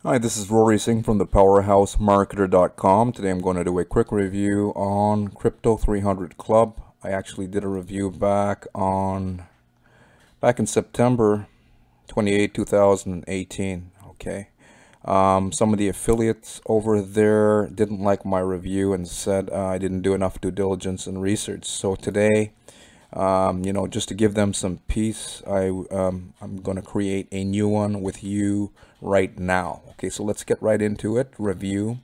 Hi, this is Rory Singh from the PowerhouseMarketer.com. Today I'm going to do a quick review on Crypto 300 Club. I actually did a review back in September 28, 2018. Okay. Some of the affiliates over there didn't like my review and said I didn't do enough due diligence and research. So today, just to give them some peace, I'm going to create a new one with you right now. Okay, so let's get right into it. Review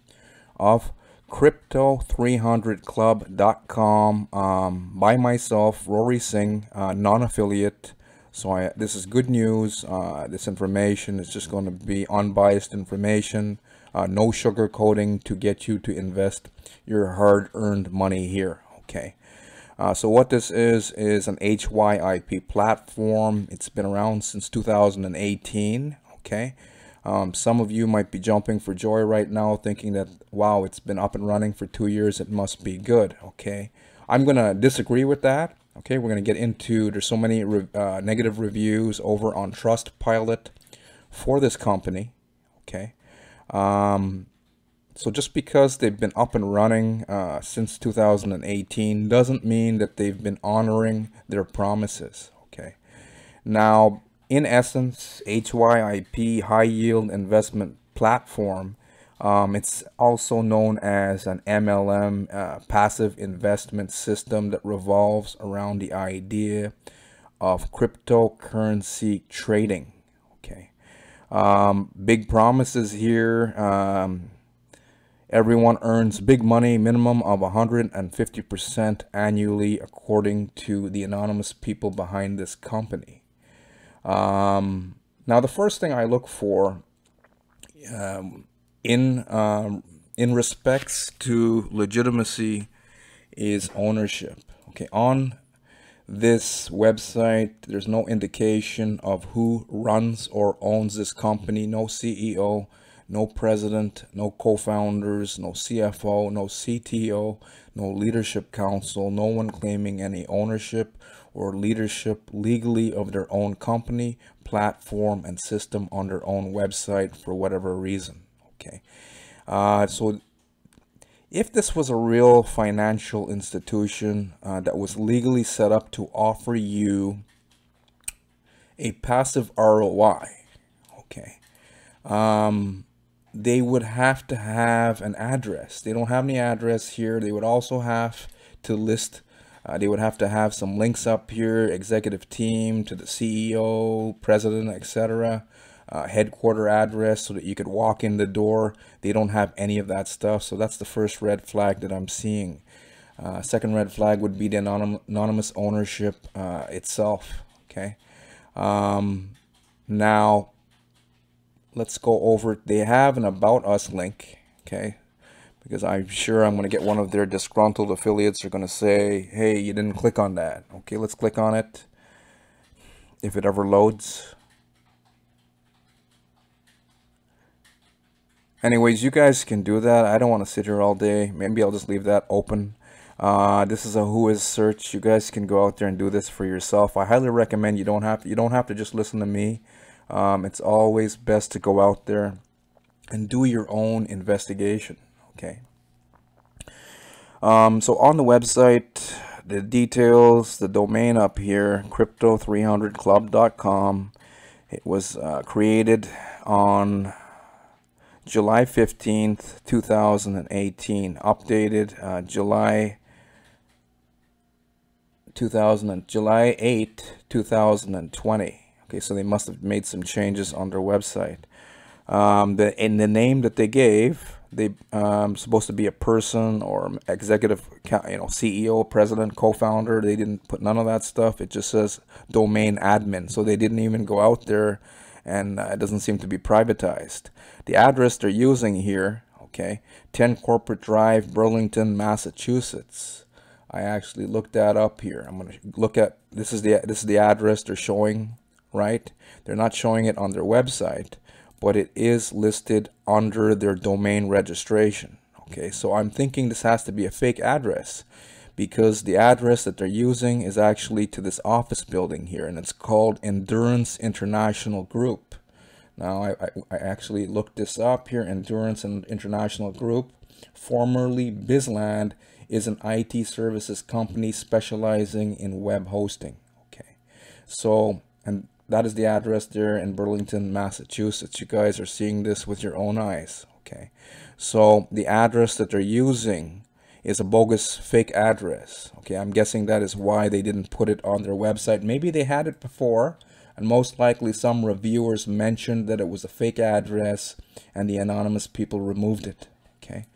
of Crypto300Club.com by myself, Rory Singh, non-affiliate. So this is good news. This information is just going to be unbiased information, no sugarcoating to get you to invest your hard-earned money here. Okay. So what this is an HYIP platform. It's been around since 2018. Okay. Some of you might be jumping for joy right now thinking that, wow, it's been up and running for 2 years. It must be good. Okay. I'm going to disagree with that. Okay. We're going to get into, there's so many negative reviews over on Trustpilot for this company. Okay. So just because they've been up and running since 2018 doesn't mean that they've been honoring their promises. Okay. Now, in essence, HYIP, High Yield Investment Platform, it's also known as an MLM, passive investment system that revolves around the idea of cryptocurrency trading. Okay. Big promises here. Everyone earns big money, minimum of 150% annually, according to the anonymous people behind this company. Now, the first thing I look for in respects to legitimacy is ownership. Okay, on this website, there's no indication of who runs or owns this company. No CEO, no president, no co-founders, no CFO, no CTO, no leadership council, no one claiming any ownership or leadership legally of their own company, platform, and system on their own website for whatever reason. Okay. So if this was a real financial institution that was legally set up to offer you a passive ROI, okay, they would have to have an address. They don't have any address here. They would also have to list, they would have to have some links up here, executive team to the CEO, president, etc. Headquarter address so that you could walk in the door. They don't have any of that stuff. So that's the first red flag that I'm seeing. Second red flag would be the anonymous ownership itself. Okay. Now, let's go over. They have an About Us link. Okay. Because I'm sure I'm going to get one of their disgruntled affiliates are going to say, hey, you didn't click on that. Okay, let's click on it. If it ever loads. Anyways, you guys can do that. I don't want to sit here all day. Maybe I'll just leave that open. This is a Whois search. You guys can go out there and do this for yourself. I highly recommend you don't have to just listen to me. It's always best to go out there and do your own investigation. Okay. So on the website, the details, the domain up here, crypto300club.com. It was created on July 15th, 2018, updated July 8, 2020. Okay, so they must have made some changes on their website. In the name that they gave, they supposed to be a person or executive, CEO, president, co-founder. They didn't put none of that stuff. It just says domain admin. So they didn't even go out there, and it doesn't seem to be privatized. The address they're using here, okay, 10 Corporate Drive, Burlington, Massachusetts. I actually looked that up here. I'm going to look at this is the address they're showing, right? They're not showing it on their website, but it is listed under their domain registration. Okay, so I'm thinking this has to be a fake address because the address that they're using is actually to this office building here, and it's called Endurance International Group. Now, I actually looked this up here. Endurance and International Group, formerly Bizland, is an IT services company specializing in web hosting. Okay, so, and that is the address there in Burlington, Massachusetts. You guys are seeing this with your own eyes. Okay, so the address that they're using is a bogus fake address. Okay, I'm guessing that is why they didn't put it on their website. Maybe they had it before, and most likely some reviewers mentioned that it was a fake address and the anonymous people removed it. Okay.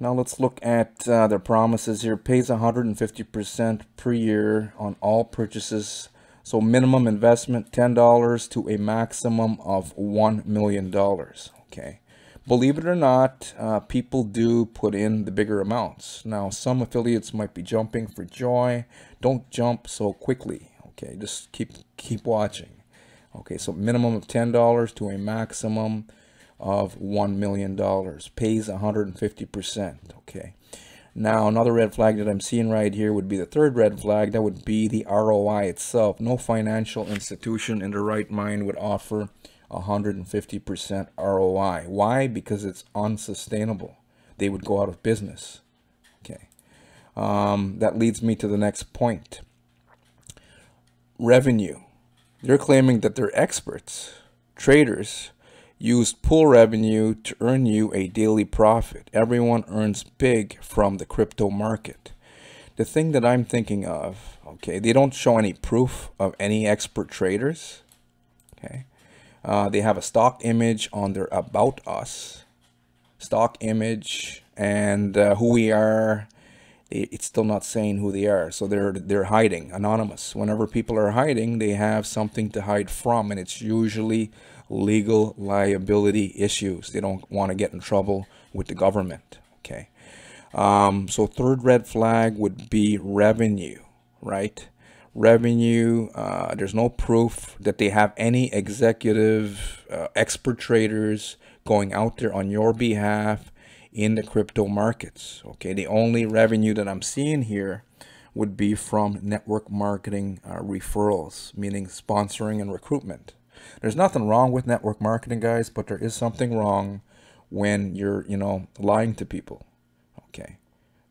Now let's look at their promises here. Pays 150% per year on all purchases. So minimum investment $10 to a maximum of $1 million. Okay. Believe it or not, people do put in the bigger amounts. Now some affiliates might be jumping for joy. Don't jump so quickly. Okay, just keep watching. Okay, so minimum of $10 to a maximum of $1 million. Pays 150%. Okay. Now another red flag that I'm seeing right here would be the third red flag. That would be the ROI itself. No financial institution in their right mind would offer 150% ROI. Why? Because it's unsustainable. They would go out of business. Okay. That leads me to the next point. Revenue. They're claiming that they're experts. Traders use pool revenue to earn you a daily profit. Everyone earns big from the crypto market. The thing that I'm thinking of, okay, they don't show any proof of any expert traders. Okay. They have a stock image on their About Us. Stock image and who we are. It's still not saying who they are. So they're hiding, anonymous. Whenever people are hiding, they have something to hide from, and it's usually legal liability issues. They don't want to get in trouble with the government. Okay. So third red flag would be revenue, right? Revenue, there's no proof that they have any executive expert traders going out there on your behalf in the crypto markets. Okay, the only revenue that I'm seeing here would be from network marketing referrals, meaning sponsoring and recruitment. There's nothing wrong with network marketing, guys, but there is something wrong when you're, lying to people. Okay,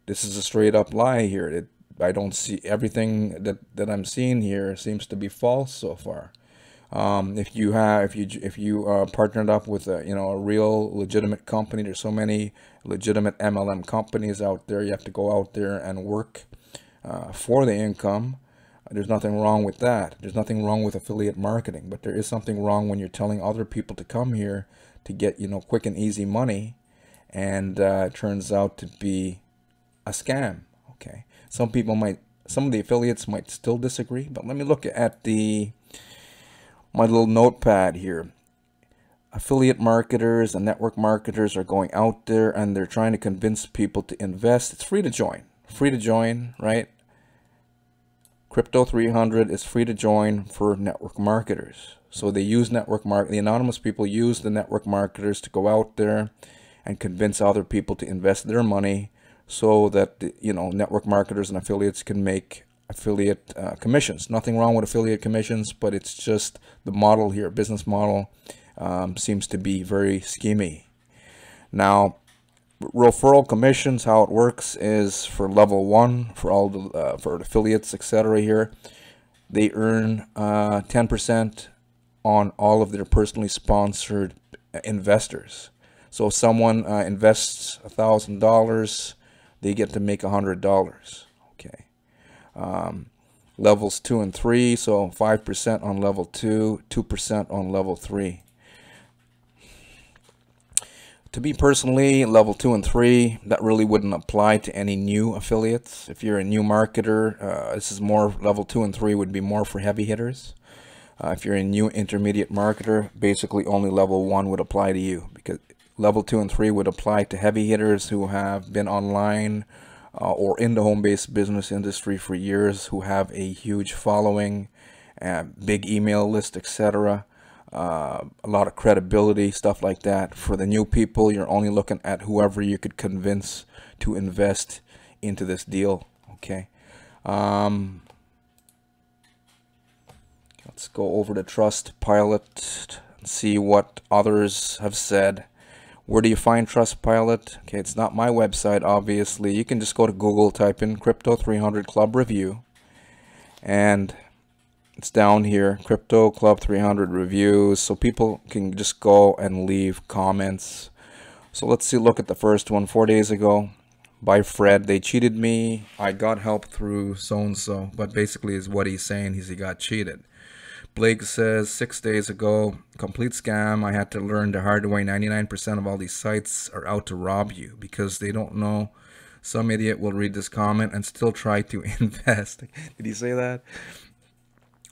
this is a straight up lie here. I don't see everything that I'm seeing here seems to be false so far. If you partnered up with a real legitimate company, there's so many legitimate MLM companies out there. You have to go out there and work for the income. There's nothing wrong with that. There's nothing wrong with affiliate marketing, but there is something wrong when you're telling other people to come here to get quick and easy money, and it turns out to be a scam. Okay, some of the affiliates might still disagree, but let me look at my little notepad here. Affiliate marketers and network marketers are going out there and they're trying to convince people to invest. It's free to join. Free to join, right? Crypto 300 is free to join for network marketers. So they use the anonymous people use the network marketers to go out there and convince other people to invest their money so that network marketers and affiliates can make affiliate commissions. Nothing wrong with affiliate commissions, but it's just the model here, business model, seems to be very schemy. Now, referral commissions, how it works is for level 1, for all the for affiliates, etc. Here, they earn 10% on all of their personally sponsored investors. So if someone invests $1,000, they get to make $100. Okay. Levels 2 and 3, so 5% on level 2, 2% on level 3. To me personally, level 2 and 3, that really wouldn't apply to any new affiliates. If you're a new marketer, this is more, level 2 and 3 would be more for heavy hitters. If you're a new intermediate marketer, basically only level 1 would apply to you, because level 2 and 3 would apply to heavy hitters who have been online or in the home-based business industry for years, who have a huge following, big email list, etc. A lot of credibility, stuff like that. For the new people, you're only looking at whoever you could convince to invest into this deal. Okay. Let's go over to Trustpilot and see what others have said. Where do you find Trustpilot? Okay, it's not my website, obviously. You can just go to Google, type in Crypto 300 Club Review, and it's down here, Crypto Club 300 Reviews, so people can just go and leave comments. So let's see, look at the first one, 4 days ago, by Fred. They cheated me. I got help through so-and-so, but basically is what he's saying is he got cheated. Blake says 6 days ago, complete scam. I had to learn the hard way. 99% of all these sites are out to rob you because they don't know. Some idiot will read this comment and still try to invest. Did he say that?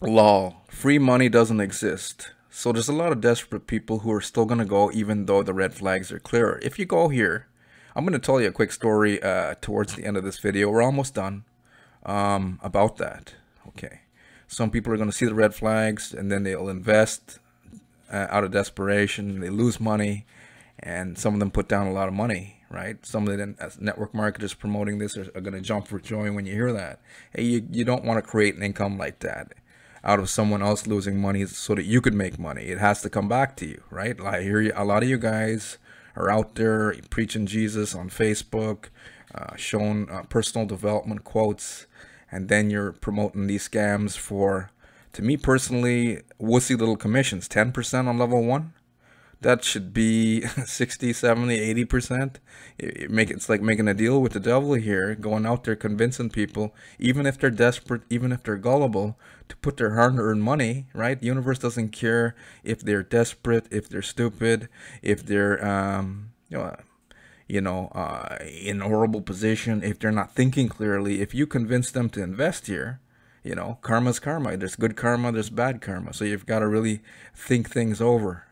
Lol. Free money doesn't exist. So there's a lot of desperate people who are still going to go even though the red flags are clear. If you go here, I'm going to tell you a quick story towards the end of this video. We're almost done about that. Okay. Some people are going to see the red flags and then they'll invest out of desperation. They lose money, and some of them put down a lot of money, right? Some of the network marketers promoting this are going to jump for joy when you hear that. Hey, you don't want to create an income like that out of someone else losing money so that you could make money. It has to come back to you, right? I hear you, a lot of you guys are out there preaching Jesus on Facebook, showing personal development quotes, and then you're promoting these scams for, to me personally, wussy little commissions. 10% on level 1. That should be 60, 70, 80%. It's like making a deal with the devil here, going out there convincing people, even if they're desperate, even if they're gullible, to put their hard-earned money, right? The universe doesn't care if they're desperate, if they're stupid, if they're, in a horrible position, if they're not thinking clearly. If you convince them to invest here, karma's karma. There's good karma, there's bad karma. So you've got to really think things over.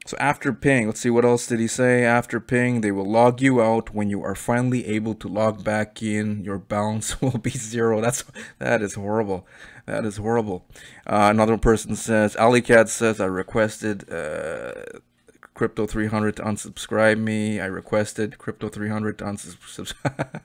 So after ping, let's see, what else did he say? After ping, they will log you out. When you are finally able to log back in, your balance will be 0. That is horrible. That is horrible. Another person says, Alicat says, I requested Crypto 300 to unsubscribe me. I requested Crypto 300 to unsubscribe.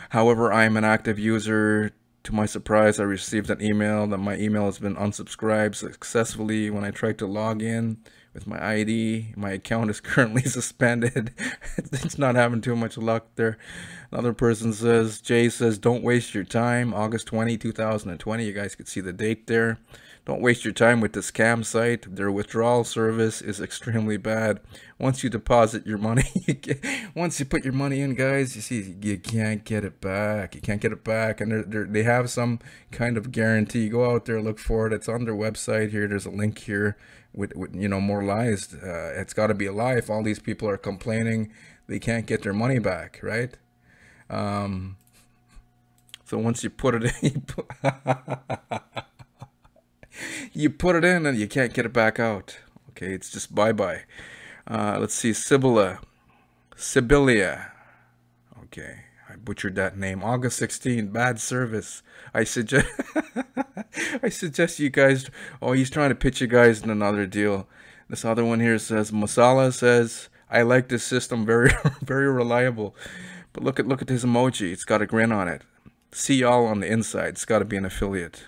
However, I am an active user. To my surprise, I received an email that my email has been unsubscribed successfully. When I tried to log in with my ID, my account is currently suspended. It's not having too much luck there. Another person says, Jay says, don't waste your time. August 20, 2020. You guys could see the date there. Don't waste your time with the scam site. Their withdrawal service is extremely bad. Once you deposit your money, once you put your money in, guys, you see, you can't get it back. You can't get it back. And they have some kind of guarantee. Go out there, look for it. It's on their website here. There's a link here with more lies. It's got to be a lie if all these people are complaining they can't get their money back, right? So once you put it in, you put it in and you can't get it back out. Okay, it's just bye-bye. Let's see, Sibylla. Okay, I butchered that name. August 16, bad service. I suggest I suggest you guys, he's trying to pitch you guys in another deal. This other one here says, Masala says, I like this system, very very reliable. But look at his emoji. It's got a grin on it. See y'all on the inside. It's got to be an affiliate.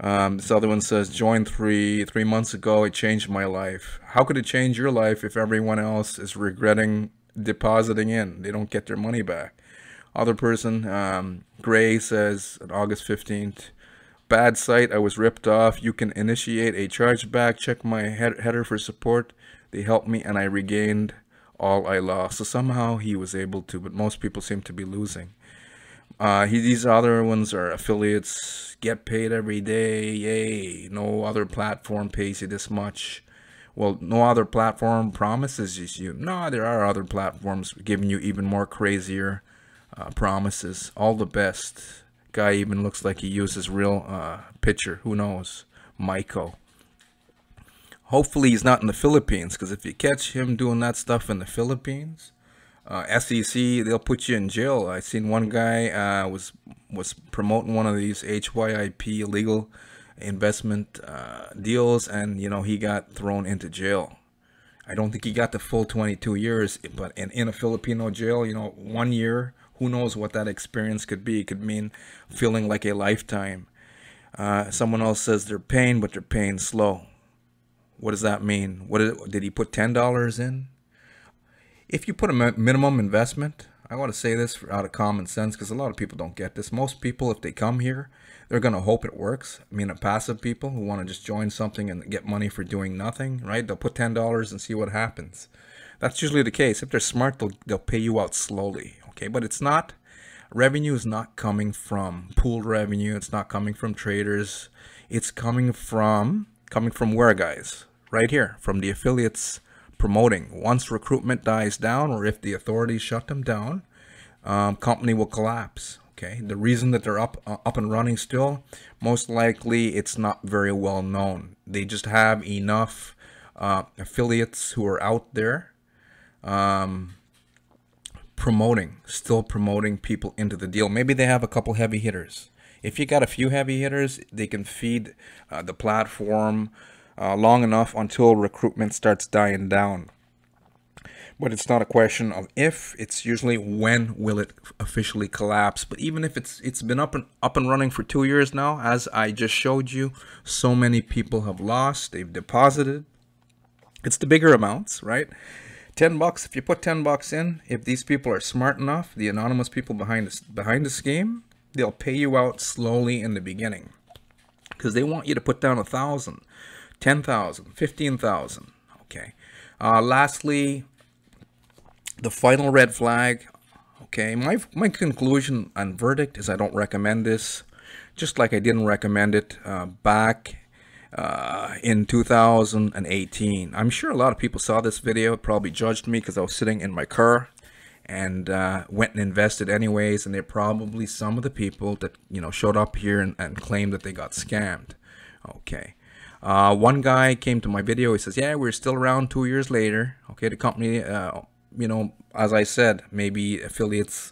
This other one says, joined three months ago. It changed my life. How could it change your life if everyone else is regretting depositing in? They don't get their money back. Other person, Gray, says on August 15th, bad site. I was ripped off. You can initiate a chargeback. Check my header for support. They helped me and I regained all I lost. So somehow he was able to, but most people seem to be losing. These other ones are affiliates, get paid every day, yay. No other platform pays you this much. Well, no other platform promises you. No, there are other platforms giving you even more crazier promises. All the best. Guy even looks like he uses real picture. Who knows? Maiko. Hopefully he's not in the Philippines, because if you catch him doing that stuff in the Philippines, SEC, they'll put you in jail. I seen one guy was promoting one of these HYIP illegal investment deals, and he got thrown into jail. I don't think he got the full 22 years, but in a Filipino jail, 1 year, who knows what that experience could be. It could mean feeling like a lifetime. Someone else says they're paying, but they're paying slow. What does that mean? Did he put $10 in? If you put a minimum investment, I want to say this out of common sense because a lot of people don't get this. Most people, if they come here, they're going to hope it works. I mean, passive people who want to just join something and get money for doing nothing, right? They'll put $10 and see what happens. That's usually the case. If they're smart, they'll pay you out slowly, okay? But it's not, revenue is not coming from pooled revenue. It's not coming from traders. It's coming from where, guys? Right here, from the affiliates promoting. Once recruitment dies down, or if the authorities shut them down, company will collapse. Okay, the reason that they're up and running still, most likely it's not very well known. They just have enough affiliates who are out there still promoting people into the deal. Maybe they have a couple heavy hitters. If you got a few heavy hitters, they can feed the platform long enough until recruitment starts dying down. But it's not a question of if, it's usually when will it officially collapse. But even if it's been up and running for 2 years now, as I just showed you, so many people have lost, they've deposited. It's the bigger amounts, right? $10, if you put $10 in, if these people are smart enough, the anonymous people behind the scheme, they'll pay you out slowly in the beginning because they want you to put down 1,000. 10,000, 15,000. Okay. Lastly, the final red flag. Okay. My conclusion and verdict is I don't recommend this, just like I didn't recommend it back in 2018. I'm sure a lot of people saw this video, probably judged me because I was sitting in my car and went and invested anyways. And they're probably some of the people that, you know, showed up here and claimed that they got scammed. Okay. One guy came to my video. He says, yeah, we're still around 2 years later. Okay, the company, you know, as I said, maybe affiliates,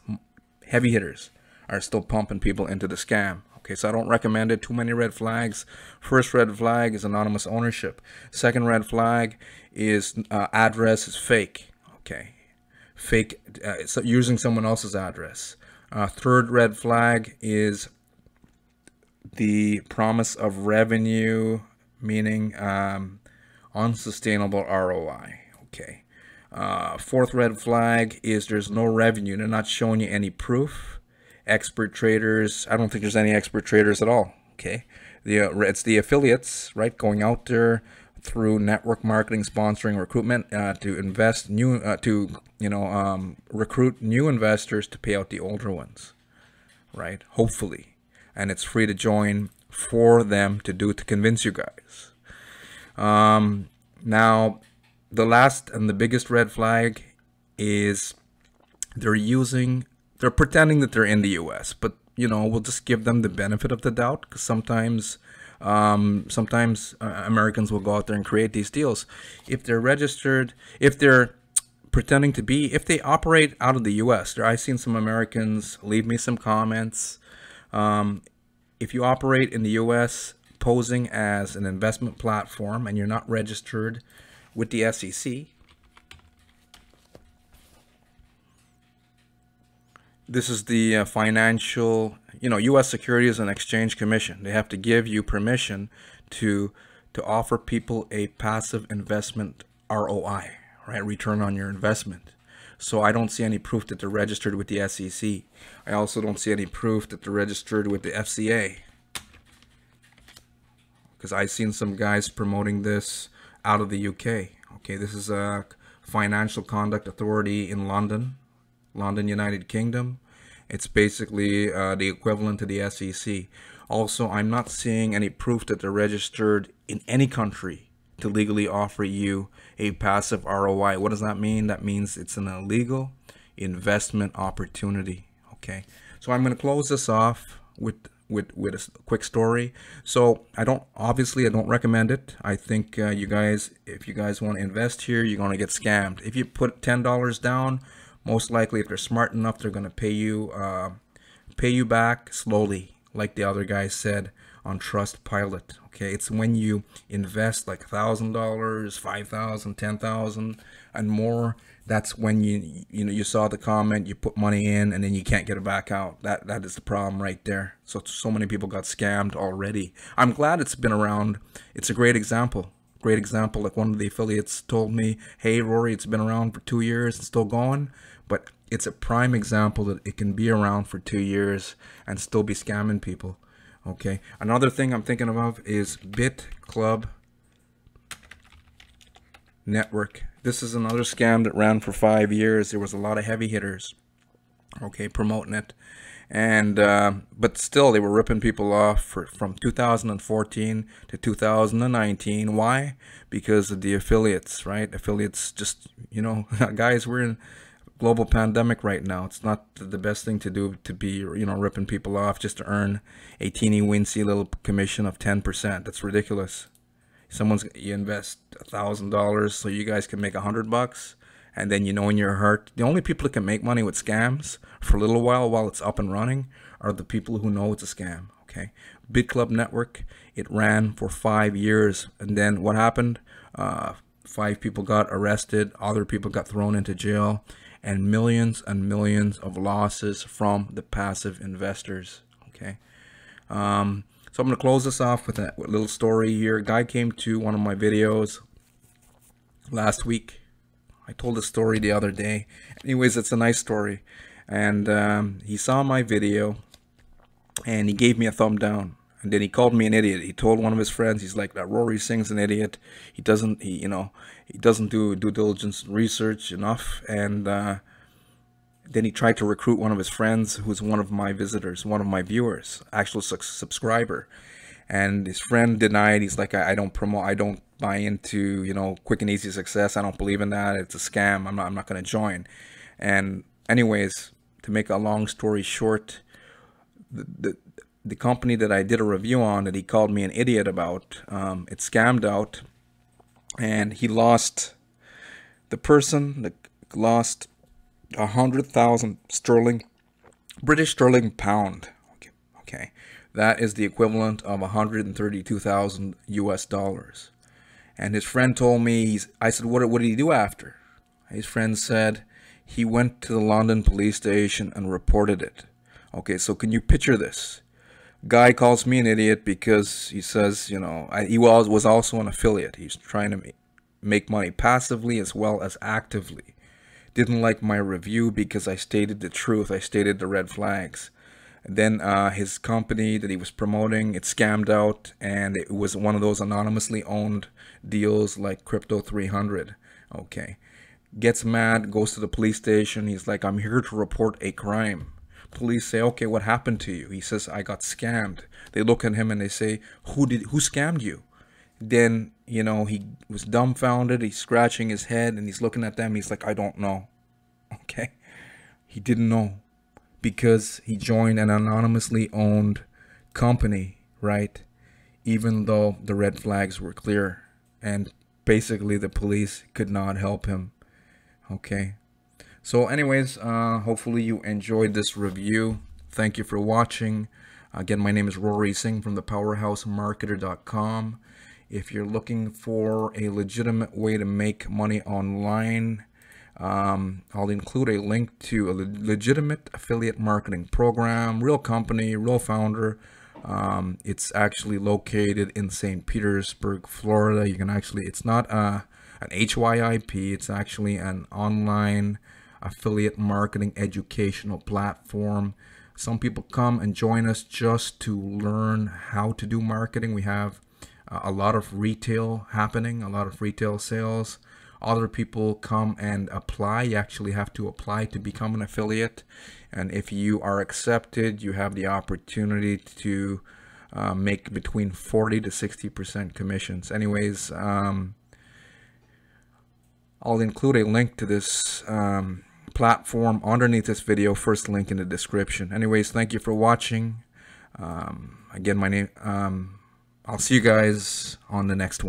heavy hitters are still pumping people into the scam. Okay, so I don't recommend it. Too many red flags. First red flag is anonymous ownership. Second red flag is address is fake. Okay, fake, it's using someone else's address. Third red flag is the promise of revenue, meaning unsustainable ROI. Okay. Fourth red flag is there's no revenue. They're not showing you any proof. Expert traders, I don't think there's any expert traders at all. Okay. It's the affiliates, right, going out there through network marketing, sponsoring, recruitment to invest recruit new investors to pay out the older ones, right? Hopefully. And it's free to join for them to convince you guys. Now, the last and the biggest red flag is they're pretending that they're in the US, but you know, we'll just give them the benefit of the doubt because sometimes Americans will go out there and create these deals. If they're registered, if they're pretending to be, if they operate out of the US, I've seen some Americans leave me some comments. If you operate in the US posing as an investment platform and you're not registered with the SEC, this is the financial, U.S. Securities and Exchange Commission. They have to give you permission to offer people a passive investment ROI, right? Return on your investment. So I don't see any proof that they're registered with the SEC. I also don't see any proof that they're registered with the FCA. Because I've seen some guys promoting this out of the UK. Okay, this is a Financial Conduct Authority in London, United Kingdom. It's basically the equivalent to the SEC. Also, I'm not seeing any proof that they're registered in any country to legally offer you a passive ROI. What does that mean? That means it's an illegal investment opportunity. Okay, so I'm going to close this off with a quick story. So I don't recommend it. I think if you guys want to invest here, you're going to get scammed. If you put $10 down, most likely if they're smart enough, they're going to pay you back slowly, like the other guy said, on Trustpilot. Okay, it's when you invest like $1,000, $5,000, $10,000 and more. That's when you saw the comment, you put money in, and then you can't get it back out. That is the problem right there. So many people got scammed already. I'm glad it's been around. It's a great example. Great example. Like one of the affiliates told me, "Hey Rory, it's been around for 2 years. It's still going." But it's a prime example that it can be around for 2 years and still be scamming people. Okay. Another thing I'm thinking of is BitClub Network. This is another scam that ran for 5 years. There was a lot of heavy hitters, okay, promoting it, and but still they were ripping people off from 2014 to 2019. Why? Because of the affiliates, right? Affiliates just, guys, we're in global pandemic right now. It's not the best thing to do to be, ripping people off just to earn a teeny weensy little commission of 10%. That's ridiculous. You invest $1,000 so you guys can make $100, and then in your heart, the only people that can make money with scams for a little while it's up and running are the people who know it's a scam. Okay, BitClub Network, it ran for 5 years, and then what happened? 5 people got arrested, other people got thrown into jail, and millions of losses from the passive investors. Okay. So I'm going to close this off with a little story here. A guy came to one of my videos last week. I told this story the other day. Anyways, it's a nice story. And he saw my video and he gave me a thumb down. And then he called me an idiot. He told one of his friends, he's like, that Rory Singh's an idiot. He doesn't do due diligence research enough. And then he tried to recruit one of his friends who's one of my visitors, one of my viewers, actual subscriber. And his friend denied. He's like, I don't buy into, quick and easy success. I don't believe in that. It's a scam. I'm not going to join. And anyways, to make a long story short, the company that I did a review on that he called me an idiot about, it scammed out, and he lost, the person that lost 100,000 sterling, British sterling pound. Okay, that is the equivalent of 132,000 US dollars. And his friend told me, I said, what did he do after? His friend said he went to the London police station and reported it. Okay, so can you picture this? Guy calls me an idiot because he says, he was also an affiliate. He's trying to make money passively as well as actively. Didn't like my review because I stated the truth. I stated the red flags. Then his company that he was promoting, it scammed out, and it was one of those anonymously owned deals like Crypto 300. Okay. Gets mad, goes to the police station. He's like, I'm here to report a crime. Police say, okay, what happened to you? He says, I got scammed. They look at him and they say, who scammed you? Then, he was dumbfounded. He's scratching his head and he's looking at them. He's like, I don't know. Okay. He didn't know because he joined an anonymously owned company, right? Even though the red flags were clear, and basically the police could not help him. Okay. So anyways, hopefully you enjoyed this review. Thank you for watching. Again, my name is Rory Singh from thepowerhousemarketer.com. If you're looking for a legitimate way to make money online, I'll include a link to a legitimate affiliate marketing program, real company, real founder. It's actually located in St. Petersburg, Florida. You can actually, it's not an HYIP, it's actually an online affiliate marketing educational platform. Some people come and join us just to learn how to do marketing. We have a lot of retail happening, a lot of retail sales. Other people come and apply. You actually have to apply to become an affiliate, and if you are accepted, you have the opportunity to make between 40 to 60% commissions. Anyways, I'll include a link to this platform underneath this video, first link in the description. Anyways, thank you for watching. Again, my name, I'll see you guys on the next one.